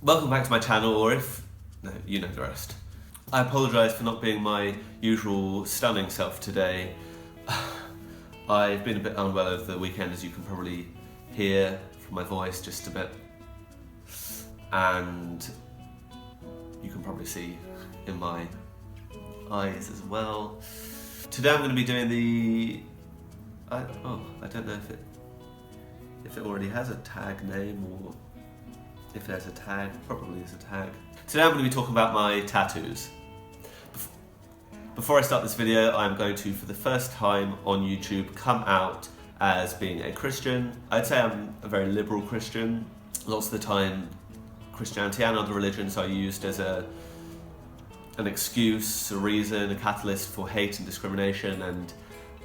Welcome back to my channel, or if... no, you know the rest. I apologise for not being my usual stunning self today. I've been a bit unwell over the weekend, as you can probably hear from my voice just a bit. And you can probably see in my eyes as well. Today I'm going to be doing the... I don't know if it already has a tag name, or if there's a tag. Probably is a tag. Today I'm going to be talking about my tattoos. Before I start this video, I'm going to, for the first time on YouTube, come out as being a Christian. I'd say I'm a very liberal Christian. Lots of the time, Christianity and other religions are used as an excuse, a reason, a catalyst for hate and discrimination, and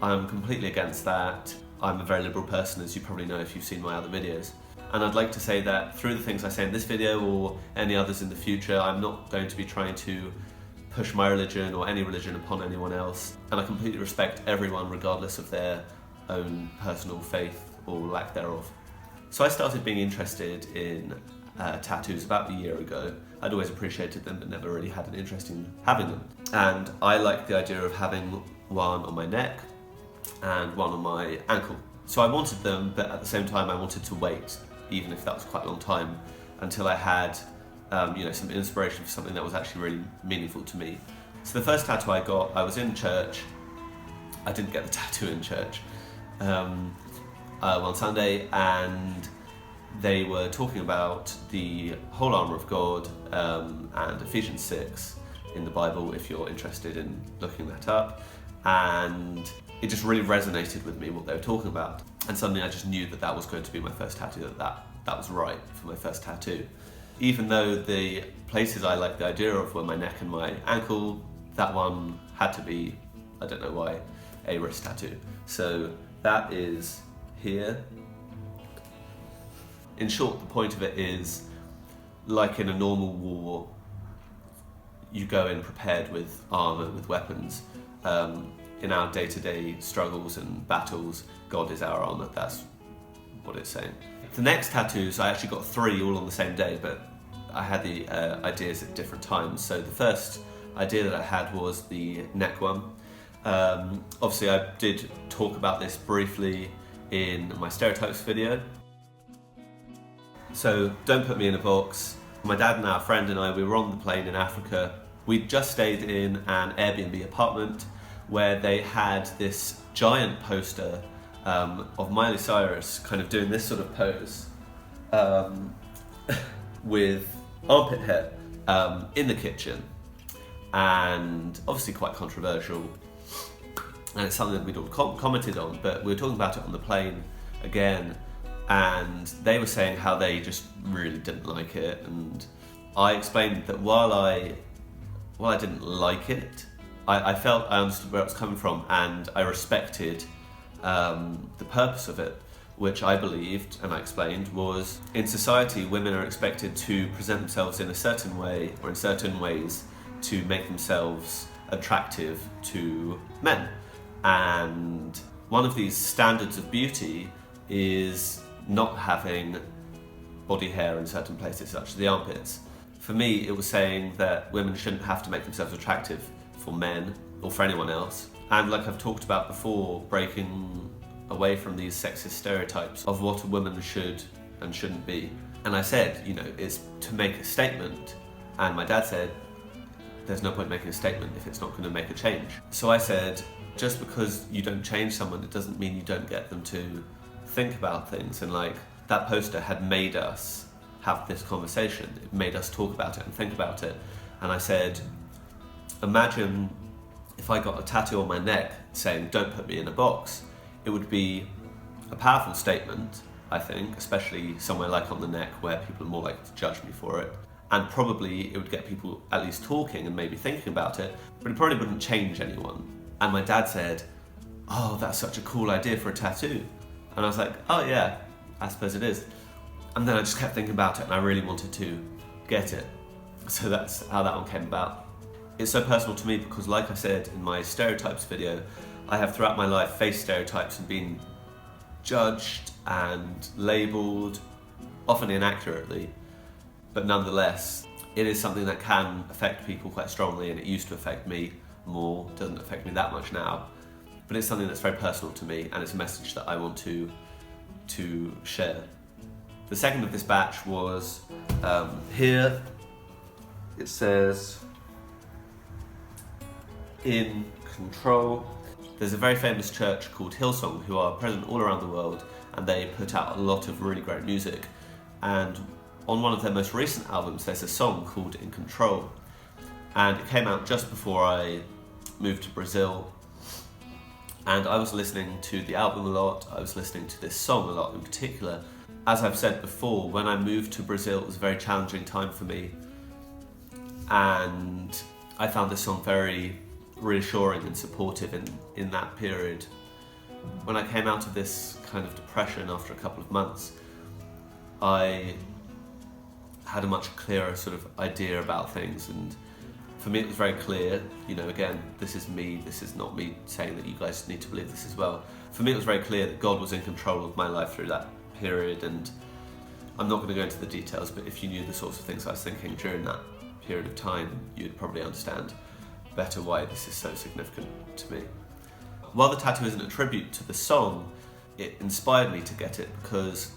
I'm completely against that. I'm a very liberal person, as you probably know if you've seen my other videos. And I'd like to say that through the things I say in this video or any others in the future, I'm not going to be trying to push my religion or any religion upon anyone else. And I completely respect everyone regardless of their own personal faith or lack thereof. So I started being interested in tattoos about a year ago. I'd always appreciated them but never really had an interest in having them. And I like the idea of having one on my neck and one on my ankle. So I wanted them, but at the same time I wanted to wait, even if that was quite a long time, until I had some inspiration for something that was actually really meaningful to me. So the first tattoo I got, I was in church. I didn't get the tattoo in church one Sunday, and they were talking about the whole armour of God and Ephesians 6 in the Bible, if you're interested in looking that up. And it just really resonated with me what they were talking about. And suddenly I just knew that that was going to be my first tattoo, that was right for my first tattoo. Even though the places I liked the idea of were my neck and my ankle, that one had to be, I don't know why, a wrist tattoo. So that is here. In short, the point of it is, like in a normal war, you go in prepared with armour, with weapons. In our day-to-day struggles and battles, God is our armour. That's what it's saying. The next tattoos, I actually got 3 all on the same day, but I had the ideas at different times. So the first idea that I had was the neck one. Obviously I did talk about this briefly in my stereotypes video. So don't put me in a box. My dad and our friend and I, we were on the plane in Africa. We'd just stayed in an Airbnb apartment where they had this giant poster of Miley Cyrus kind of doing this sort of pose with armpit hair in the kitchen, and obviously quite controversial, and it's something that we'd all commented on, but we were talking about it on the plane again, and they were saying how they just really didn't like it, and I explained that while I didn't like it, I felt I understood where it was coming from, and I respected the purpose of it, which I believed, and I explained, was in society women are expected to present themselves in a certain way, or in certain ways, to make themselves attractive to men. And one of these standards of beauty is not having body hair in certain places, such as the armpits. For me, it was saying that women shouldn't have to make themselves attractive for men or for anyone else. And like I've talked about before, breaking away from these sexist stereotypes of what a woman should and shouldn't be. And I said, it's to make a statement. And my dad said, there's no point making a statement if it's not going to make a change. So I said, just because you don't change someone, it doesn't mean you don't get them to think about things. And like, that poster had made us have this conversation. It made us talk about it and think about it. And I said, imagine if I got a tattoo on my neck saying, don't put me in a box. It would be a powerful statement, I think, especially somewhere like on the neck where people are more likely to judge me for it. And probably it would get people at least talking and maybe thinking about it, but it probably wouldn't change anyone. And my dad said, oh, that's such a cool idea for a tattoo. And I was like, oh yeah, I suppose it is. And then I just kept thinking about it, and I really wanted to get it. So that's how that one came about. It's so personal to me because, like I said in my stereotypes video, I have throughout my life faced stereotypes and been judged and labelled, often inaccurately, but nonetheless, it is something that can affect people quite strongly, and it used to affect me more. It doesn't affect me that much now, but it's something that's very personal to me, and it's a message that I want to share. The second of this batch was here. It says, "In control." There's a very famous church called Hillsong who are present all around the world, and they put out a lot of really great music. And on one of their most recent albums, there's a song called "In Control," and it came out just before I moved to Brazil. And I was listening to the album a lot. I was listening to this song a lot in particular. As I've said before, when I moved to Brazil, it was a very challenging time for me, and I found this song very reassuring and supportive in that period. When I came out of this kind of depression after a couple of months, I had a much clearer sort of idea about things, and for me it was very clear, again, this is me, this is not me saying that you guys need to believe this as well. For me it was very clear that God was in control of my life through that period, and I'm not going to go into the details, but if you knew the sorts of things I was thinking during that period of time, you'd probably understand better why this is so significant to me. While the tattoo isn't a tribute to the song, it inspired me to get it because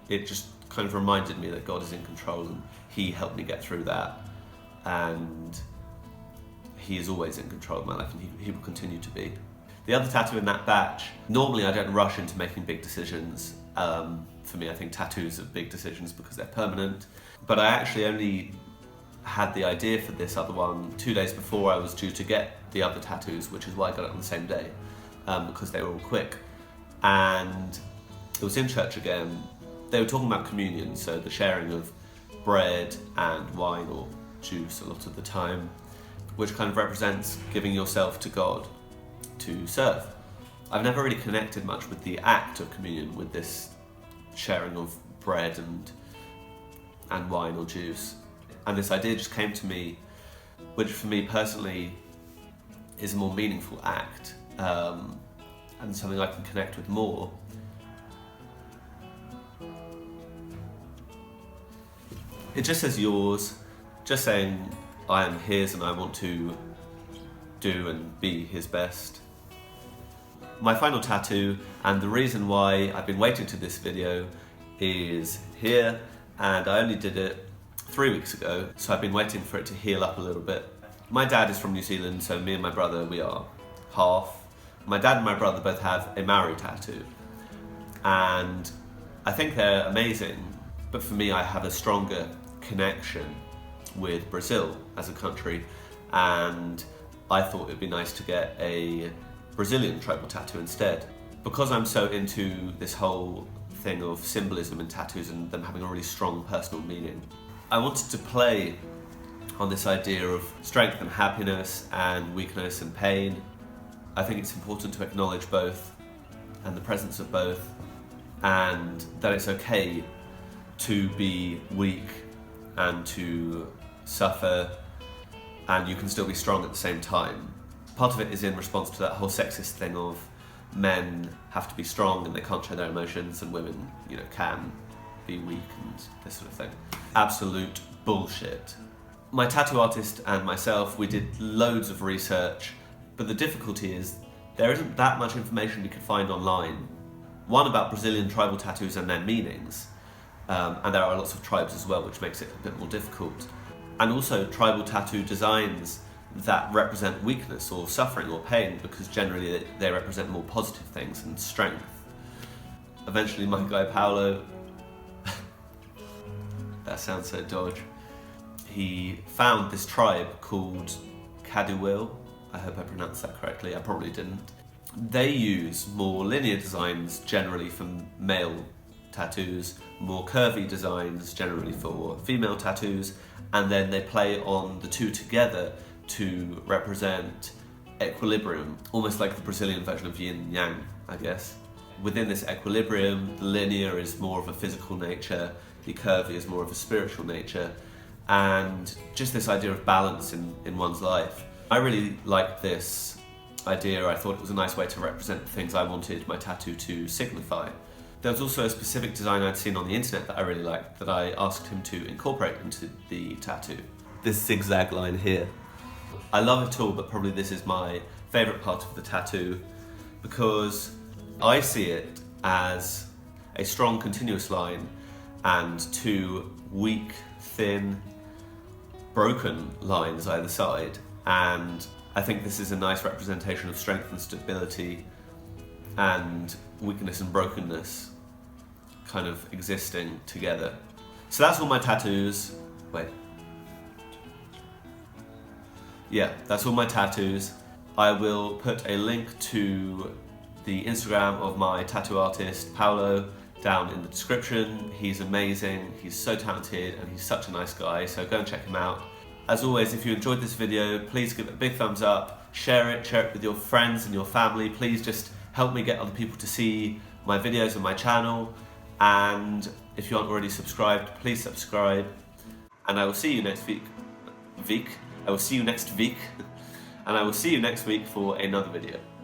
it just kind of reminded me that God is in control, and He helped me get through that, and He is always in control of my life, and He will continue to be. The other tattoo in that batch, normally I don't rush into making big decisions. For me, I think tattoos are big decisions because they're permanent, but I actually only had the idea for this other one 2 days before I was due to get the other tattoos, which is why I got it on the same day, because they were all quick. And it was in church again. They were talking about communion, so the sharing of bread and wine or juice a lot of the time, which kind of represents giving yourself to God to serve. I've never really connected much with the act of communion, with this sharing of bread and wine or juice. And this idea just came to me, which for me personally is a more meaningful act, and something I can connect with more. It just says yours, just saying I am His and I want to do and be His best. My final tattoo, and the reason why I've been waiting to this video, is here, and I only did it 3 weeks ago, so I've been waiting for it to heal up a little bit. My dad is from New Zealand, so me and my brother, we are half. My dad and my brother both have a Maori tattoo, and I think they're amazing, but for me I have a stronger connection with Brazil as a country, and I thought it would be nice to get a Brazilian tribal tattoo instead. Because I'm so into this whole thing of symbolism in tattoos and them having a really strong personal meaning, I wanted to play on this idea of strength and happiness and weakness and pain. I think it's important to acknowledge both and the presence of both, and that it's okay to be weak and to suffer, and you can still be strong at the same time. Part of it is in response to that whole sexist thing of men have to be strong and they can't show their emotions, and women, can be weak and this sort of thing. Absolute bullshit. My tattoo artist and myself, we did loads of research, but the difficulty is there isn't that much information you can find online. One, about Brazilian tribal tattoos and their meanings, and there are lots of tribes as well, which makes it a bit more difficult. And also tribal tattoo designs that represent weakness or suffering or pain, because generally they represent more positive things and strength. Eventually my guy Paolo, that sounds so dodge, he found this tribe called Caduil. I hope I pronounced that correctly, I probably didn't. They use more linear designs generally for male tattoos, more curvy designs generally for female tattoos, and then they play on the two together to represent equilibrium, almost like the Brazilian version of yin and yang, I guess. Within this equilibrium, the linear is more of a physical nature, the curvy is more of a spiritual nature, and just this idea of balance in one's life. I really liked this idea. I thought it was a nice way to represent the things I wanted my tattoo to signify. There was also a specific design I'd seen on the internet that I really liked that I asked him to incorporate into the tattoo. This zigzag line here. I love it all, but probably this is my favourite part of the tattoo because I see it as a strong continuous line and two weak, thin, broken lines either side, and I think this is a nice representation of strength and stability and weakness and brokenness kind of existing together. So that's all my tattoos. Wait. Yeah, that's all my tattoos. I will put a link to the Instagram of my tattoo artist, Paolo, down in the description. He's amazing, he's so talented, and he's such a nice guy, so go and check him out. As always, if you enjoyed this video, please give it a big thumbs up, share it with your friends and your family. Please just help me get other people to see my videos on my channel. And if you aren't already subscribed, please subscribe. And I will see you next week. I will see you next week. And I will see you next week for another video.